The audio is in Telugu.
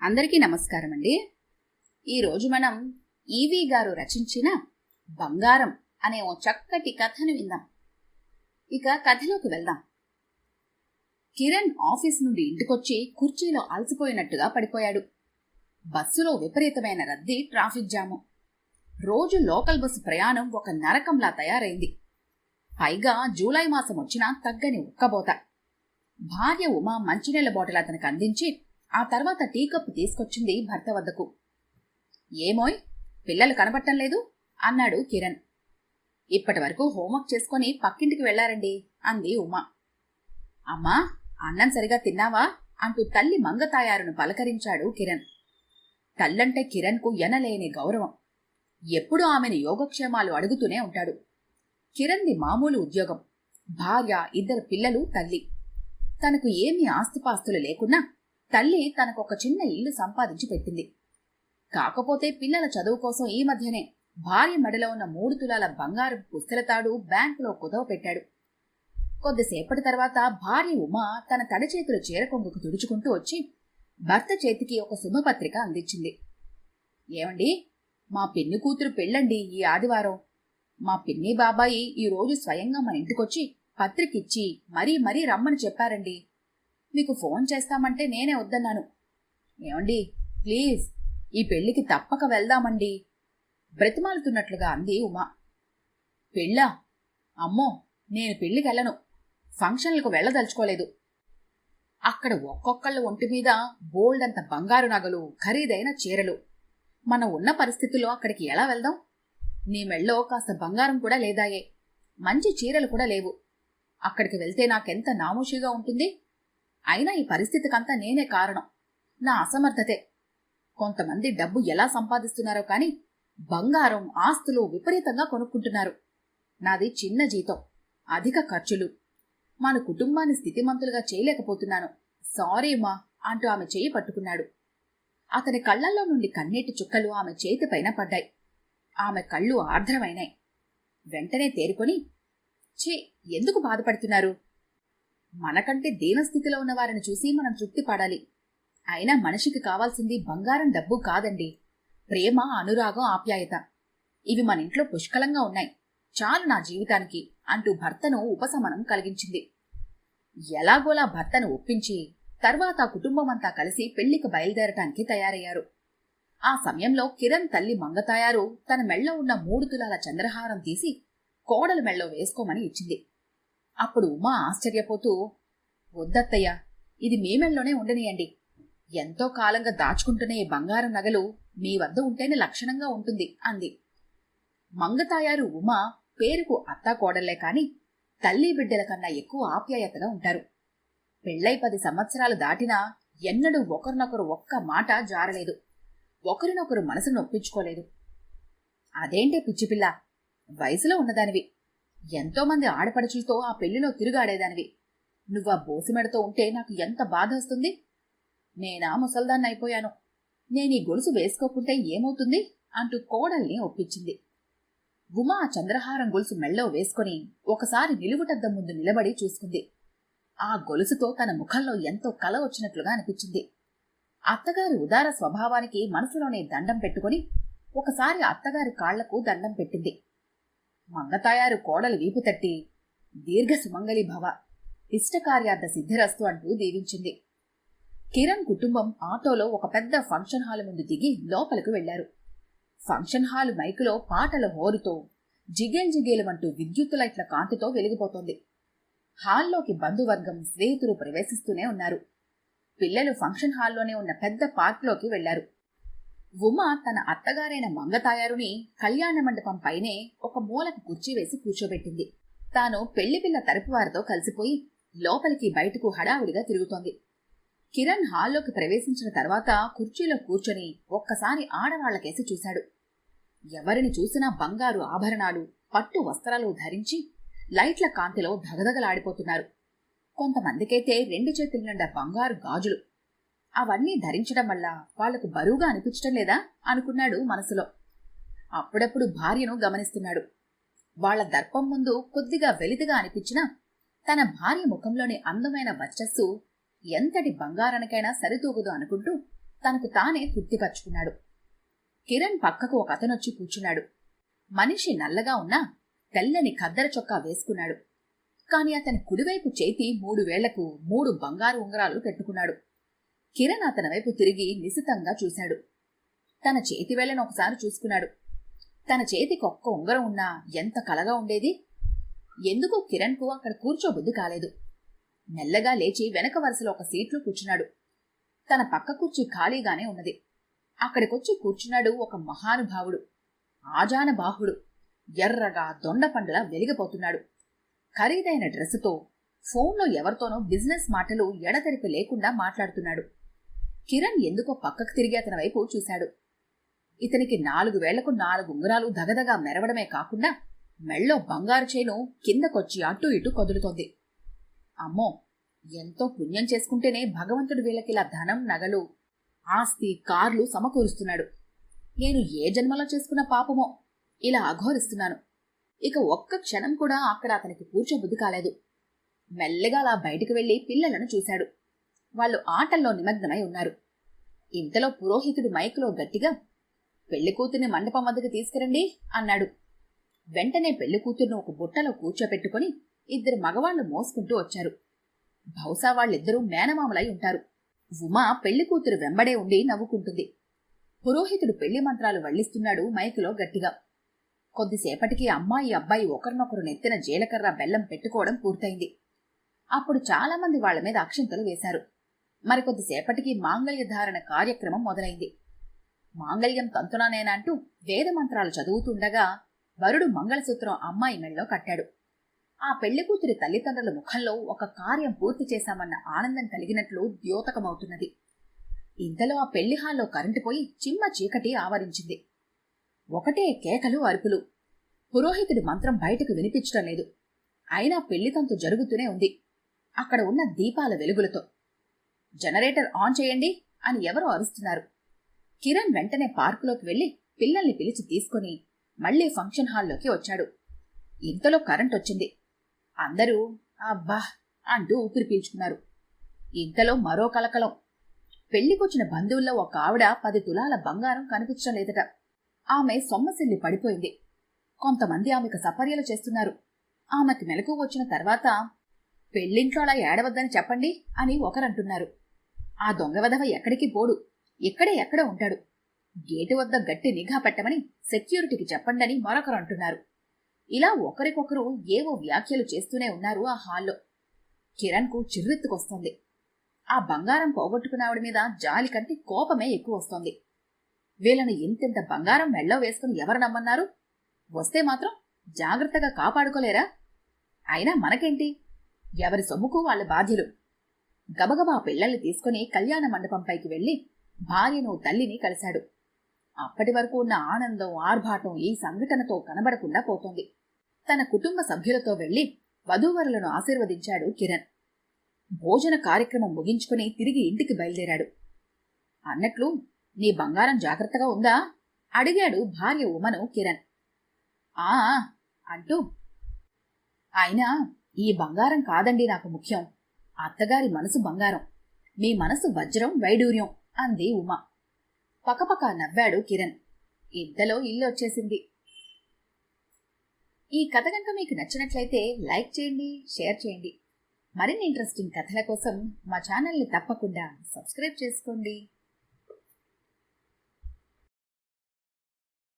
అందరికీ నమస్కారం అండి. ఈరోజు మనం ఈవి గారు రచించిన బంగారం అనే ఓ చక్కటి కథను విందాం. ఇక కథలోకి వెళ్దాం. కిరణ్ ఆఫీస్ నుండి ఇంటికొచ్చి కుర్చీలో అలసిపోయినట్టుగా పడిపోయాడు. బస్సులో విపరీతమైన రద్దీ, ట్రాఫిక్ జాము. రోజు లోకల్ బస్సు ప్రయాణం ఒక నరకంలా తయారైంది. పైగా జూలై మాసం వచ్చినా తగ్గని ఉక్కబోత. భార్య ఉమా మంచినీళ్ల బాటిల్ అతనికి అందించి ఆ తర్వాత టీ కప్పు తీసుకొచ్చింది భర్త వద్దకు. ఏమోయ్, పిల్లలు కనబట్టం లేదు అన్నాడు కిరణ్. ఇప్పటి వరకు హోంవర్క్ చేసుకుని పక్కింటికి వెళ్లారండి అంది ఉమా. అమ్మా, అన్నం సరిగా తిన్నావా అంటూ తల్లి మంగతాయారును పలకరించాడు కిరణ్. తల్లంటే కిరణ్కు ఎనలేని గౌరవం. ఎప్పుడూ ఆమెను యోగక్షేమాలు అడుగుతూనే ఉంటాడు. కిరణ్ది మామూలు ఉద్యోగం, భార్య, 2 పిల్లలు, తల్లి. తనకు ఏమీ ఆస్తుపాస్తులు లేకున్నా తల్లి తనకొక చిన్న ఇల్లు సంపాదించి పెట్టింది. కాకపోతే పిల్లల చదువు కోసం ఈ మధ్యనే భార్య మెడలో ఉన్న 3 తులాల బంగారు పుస్తలతాడు బ్యాంకులో కుదవ పెట్టాడు. కొద్దిసేపటి తర్వాత భార్య ఉమా తన తడి చేతులు చీరకొంగుకు తుడుచుకుంటూ వచ్చి భర్త చేతికి ఒక శుభపత్రిక అందించింది. ఏమండి, మా పిన్ని కూతురు పెళ్ళండి ఈ ఆదివారం. మా పిన్ని బాబాయి ఈరోజు స్వయంగా మన ఇంటికొచ్చి పత్రికిచ్చి మరీ రమ్మని చెప్పారండి. మీకు ఫోన్ చేస్తామంటే నేనే వద్దన్నాను. ఏమండి, ప్లీజ్ ఈ పెళ్లికి తప్పక వెళ్దామండి బ్రతిమాలుతున్నట్లుగా అంది ఉమా. పెళ్ళా? అమ్మో, నేను పెళ్లికెళ్ళను. ఫంక్షన్లకు వెళ్లదలుచుకోలేదు. అక్కడ ఒక్కొక్కళ్ళ ఒంటి మీద బోల్డంత బంగారు నగలు, ఖరీదైన చీరలు. మనం ఉన్న పరిస్థితుల్లో అక్కడికి ఎలా వెళ్దాం? నీ మెళ్ళో కాస్త బంగారం కూడా లేదాయే, మంచి చీరలు కూడా లేవు. అక్కడికి వెళ్తే నాకెంత నామోషిగా ఉంటుంది. అయినా ఈ పరిస్థితికంతా నేనే కారణం, నా అసమర్థతే. కొంతమంది డబ్బు ఎలా సంపాదిస్తున్నారో కాని బంగారం, ఆస్తులు విపరీతంగా కొనుక్కుంటున్నారు. నాది చిన్న జీతం, అధిక ఖర్చులు. మన కుటుంబాన్ని స్థితిమంతులుగా చేయలేకపోతున్నాను. సారీ మా అంటూ ఆమె చేయి పట్టుకున్నాడు. అతని కళ్లల్లో నుండి కన్నీటి చుక్కలు ఆమె చేతిపైన పడ్డాయి. ఆమె కళ్ళు ఆర్ద్రమైనాయి. వెంటనే తేరుకొని, ఛీ, ఎందుకు బాధపడుతున్నారు? మనకంటే దీనస్థితిలో ఉన్న వారిని చూసి మనం తృప్తి పడాలి. అయినా మనిషికి కావాల్సింది బంగారం, డబ్బు కాదండి. ప్రేమ, అనురాగం, ఆప్యాయత. ఇవి మన ఇంట్లో పుష్కలంగా ఉన్నాయి. చాలు నా జీవితానికి అంటూ భర్తను ఉపశమనం కలిగించింది. ఎలాగోలా భర్తను ఒప్పించి తర్వాత కుటుంబమంతా కలిసి పెళ్లికి బయలుదేరటానికి తయారయ్యారు. ఆ సమయంలో కిరణ్ తల్లి మంగతాయారు తన మెళ్ళో ఉన్న 3 తులాల చంద్రహారం తీసి కోడలు మెళ్ళో వేసుకోమని ఇచ్చింది. అప్పుడు ఉమా ఆశ్చర్యపోతూ, వద్దత్తయ్య, ఇది మీ మెళ్ళలోనే ఉండనియండి. ఎంతో కాలంగా దాచుకుంటున్న ఈ బంగారం నగలు మీ వద్ద ఉంటేనే లక్షణంగా ఉంటుంది అంది. మంగతాయారు ఉమా పేరుకు అత్తా కోడళ్లే కాని తల్లి బిడ్డల కన్నా ఎక్కువ ఆప్యాయతగా ఉంటారు. పెళ్లై 10 సంవత్సరాలు దాటినా ఎన్నడూ ఒకరినొకరు ఒక్క మాట జారలేదు. ఒకరినొకరు మనసును నొప్పించుకోలేదు. అదేంటే పిచ్చిపిల్ల, వయసులో ఉన్నదానివి. ఎంతోమంది ఆడపడుచులతో ఆ పెళ్లిలో తిరుగాడేదానివి. నువ్వా బోసిమెడతో ఉంటే నాకు ఎంత బాధ వస్తుంది. నేనా ముసల్దాన్ని అయిపోయాను. నేనీ గొలుసు వేసుకోకుంటే ఏమవుతుంది అంటూ కోడల్ని ఒప్పించింది. ఉమా చంద్రహారం గొలుసు మెళ్ళో వేసుకుని ఒకసారి నిలువుటద్దం ముందు నిలబడి చూసుకుంది. ఆ గొలుసుతో తన ముఖంలో ఎంతో కల వచ్చినట్లుగా అనిపించింది. అత్తగారి ఉదార స్వభావానికి మనసులోనే దండం పెట్టుకుని ఒకసారి అత్తగారి కాళ్లకు దండం పెట్టింది. మంగతాయారు కోడలు వీపు తట్టి, దీర్ఘ సుమంగళి భవ, ఇష్టకార్యార్థ సిద్ధిరస్తు అంటూ దీవించింది. కిరణ్ కుటుంబం ఆటోలో ఒక పెద్ద ఫంక్షన్ హాల్ ముందు దిగి లోపలికి వెళ్లారు. ఫంక్షన్ హాల్ మైకులో పాటల హోరుతో జిగేలు విద్యుత్ లైట్ల కాంతితో వెలిగిపోతోంది. హాల్లోకి బంధువర్గం, స్నేహితులు ప్రవేశిస్తూనే ఉన్నారు. పిల్లలు ఫంక్షన్ హాల్లోనే ఉన్న పెద్ద పార్క్లోకి వెళ్లారు. ఉమా తన అత్తగారైన మంగతాయారుని కళ్యాణ మండపం పైనే ఒక మూలకు కుర్చీ వేసి కూర్చోబెట్టింది. తాను పెళ్లిపిల్ల తరపు వారితో కలిసిపోయి లోపలికి బయటకు హడావుడిగా తిరుగుతోంది. కిరణ్ హాల్లోకి ప్రవేశించిన తర్వాత కుర్చీలో కూర్చొని ఒక్కసారి ఆడవాళ్లకేసి చూశాడు. ఎవరిని చూసినా బంగారు ఆభరణాలు, పట్టు వస్త్రాలు ధరించి లైట్ల కాంతిలో ధగధగలాడిపోతున్నారు. కొంతమందికైతే 2 చేతుల నిండా బంగారు గాజులు. అవన్నీ ధరించడం వల్ల వాళ్లకు బరువుగా అనిపించటం లేదా అనుకున్నాడు మనసులో. అప్పుడప్పుడు భార్యను గమనిస్తున్నాడు. వాళ్ల దర్పం ముందు కొద్దిగా వెలితిగా అనిపించినా తన భార్య ముఖంలోని అందమైన వర్చస్సు ఎంతటి బంగారానికైనా సరితూగదు అనుకుంటూ తనకు తానే తృప్తిపరుచుకున్నాడు. కిరణ్ పక్కకు ఒక అతనొచ్చి కూర్చున్నాడు. మనిషి నల్లగా ఉన్నా తెల్లని ఖద్దర చొక్కా వేసుకున్నాడు. కాని అతని కుడివైపు చేతి 3 వేళ్లకు 3 బంగారు ఉంగరాలు పెట్టుకున్నాడు. కిరణ్ అతని వైపు తిరిగి నిశితంగా చూశాడు. తన చేతి వేళ్లను ఒకసారి చూసుకున్నాడు. తన చేతికి ఒక్క ఉంగరం ఉన్నా ఎంత కలగా ఉండేది. ఎందుకో కిరణ్కు అక్కడ కూర్చోబుద్ధి కాలేదు. మెల్లగా లేచి వెనక వరుసలో ఒక సీట్లో కూర్చున్నాడు. తన పక్క కుర్చీ ఖాళీగానే ఉన్నది. అక్కడికొచ్చి కూర్చున్నాడు ఒక మహానుభావుడు. ఆజానబాహుడు, ఎర్రగా దొండపండులా వెలిగిపోతున్నాడు. ఖరీదైన డ్రెస్సుతో ఫోన్లో ఎవరితోనో బిజినెస్ మాటలు ఎడతెరిపి లేకుండా మాట్లాడుతున్నాడు. కిరణ్ ఎందుకో పక్కకు తిరిగి అతని వైపు చూశాడు. ఇతనికి 4 వేళ్లకు 4 ఉంగరాలు దగదగా మెరవడమే కాకుండా మెళ్ళో బంగారు చేను కిందకొచ్చి అటు ఇటు కదులుతోంది. అమ్మో, ఎంతో పుణ్యం చేసుకుంటేనే భగవంతుడు వీళ్ళకిలా ధనం, నగలు, ఆస్తి, కార్లు సమకూరుస్తున్నాడు. నేను ఏ జన్మలో చేసుకున్న పాపమో ఇలా అఘోరిస్తున్నాను. ఇక ఒక్క క్షణం కూడా అక్కడ అతనికి కూర్చోబుద్ధి కాలేదు. మెల్లగా అలా బయటికి వెళ్లి పిల్లలను చూశాడు. వాళ్ళు ఆటల్లో నిమగ్నమై ఉన్నారు. ఇంతలో పురోహితుడు మైకులో గట్టిగా, పెళ్లికూతుర్ని మండపం వద్దకు తీసుకురండి అన్నాడు. వెంటనే పెళ్లికూతుర్ను ఒక బుట్టలో కూర్చోపెట్టుకుని 2 మగవాళ్లు మోసుకుంటూ వచ్చారు. బహుశా వాళ్ళిద్దరూ మేనమామలై ఉంటారు. ఉమా పెళ్లికూతురు వెంబడే ఉండి నవ్వుకుంటుంది. పురోహితుడు పెళ్లి మంత్రాలు వల్లిస్తున్నాడు మైకులో గట్టిగా. కొద్దిసేపటికి అమ్మాయి, అబ్బాయి ఒకరినొకరు నెత్తిన జీలకర్ర, బెల్లం పెట్టుకోవడం పూర్తయింది. అప్పుడు చాలామంది వాళ్ల మీద అక్షింతలు వేశారు. మరికొద్దిసేపటికి మాంగళ్య ధారణ కార్యక్రమం మొదలైంది. మాంగళ్యం తంతునానేనంటూ వేదమంత్రాలు చదువుతుండగా వరుడు మంగళసూత్రం అమ్మాయి మెళ్ళలో కట్టాడు. ఆ పెళ్లికూతురి తల్లిదండ్రుల ముఖంలో ఒక కార్యం పూర్తి చేశామన్న ఆనందం కలిగినట్లు ద్యోతకమవుతున్నది. ఇంతలో ఆ పెళ్లి హాల్లో కరెంటు పోయి చిమ్మ చీకటి ఆవరించింది. ఒకటే కేకలు, అరుపులు. పురోహితుడి మంత్రం బయటకు వినిపించడం లేదు. అయినా పెళ్లితంతు జరుగుతూనే ఉంది, అక్కడ ఉన్న దీపాల వెలుగులతో. జనరేటర్ ఆన్ చేయండి అని ఎవరో అరుస్తున్నారు. కిరణ్ వెంటనే పార్కులోకి వెళ్లి పిల్లల్ని పిలిచి తీసుకుని మళ్లీ ఫంక్షన్ హాల్లోకి వచ్చాడు. ఇంతలో కరెంట్ వచ్చింది. అందరూ అబ్బా అంటూ ఊపిరి పీల్చుకున్నారు. ఇంతలో మరో కలకలం. పెళ్లికొచ్చిన బంధువుల్లో ఒక ఆవిడ 10 తులాల బంగారం కనిపించడం లేదట. ఆమె సొమ్మసిల్లి పడిపోయింది. కొంతమంది ఆమెకు సపర్యలు చేస్తున్నారు. ఆమెకు మెలకు వచ్చిన తర్వాత పెళ్లింట్లో అలా ఏడవద్దని చెప్పండి అని ఒకరంటున్నారు. ఆ దొంగవదవ ఎక్కడికి పోడు, ఎక్కడ ఉంటాడు, గేటు వద్ద గట్టి నిఘా పెట్టమని సెక్యూరిటీకి చెప్పండని మరొకరు అంటున్నారు. ఇలా ఒకరికొకరు ఏవో వ్యాఖ్యలు చేస్తూనే ఉన్నారు ఆ హాల్లో. కిరణ్కు చిర్రెత్తుకొస్తోంది. ఆ బంగారం పోగొట్టుకున్నావిడ మీద జాలి కంటే కోపమే ఎక్కువ వస్తోంది. వీళ్ళను ఇంతింత బంగారం మెళ్ళో వేసుకుని ఎవరు నమ్మన్నారు? వస్తే మాత్రం జాగ్రత్తగా కాపాడుకోలేరా? అయినా మనకేంటి, ఎవరి సొమ్ముకు వాళ్ళ బాధ్యులు. గబగబా పిల్లల్ని తీసుకుని కళ్యాణ మండపంపైకి వెళ్లి భార్యను, తల్లిని కలిశాడు. అప్పటి వరకు ఉన్న ఆనందం, ఆర్భాటం ఈ సంఘటనతో కనబడకుండా పోతోంది. తన కుటుంబ సభ్యులతో వెళ్లి వధూవరులను ఆశీర్వదించాడు కిరణ్. భోజన కార్యక్రమం ముగించుకుని తిరిగి ఇంటికి బయలుదేరాడు. అన్నట్లు నీ బంగారం జాగ్రత్తగా ఉందా అడిగాడు భార్య ఉమను కిరణ్. ఆ అంటూ, అయినా ఈ బంగారం కాదండి నాకు ముఖ్యం, అత్తగారి మనసు బంగారం, మీ మనసు వజ్రం, వైడూర్యం అంది ఉమ. పకపక నవ్వాడు కిరణ్. ఇంతలో ఇల్లు వచ్చేసింది. ఈ కథ కనుక మీకు నచ్చినట్లయితే లైక్ చేయండి, షేర్ చేయండి. మరిన్ని ఇంట్రెస్టింగ్ కథల కోసం మా ఛానల్ని తప్పకుండా సబ్స్క్రైబ్ చేసుకోండి.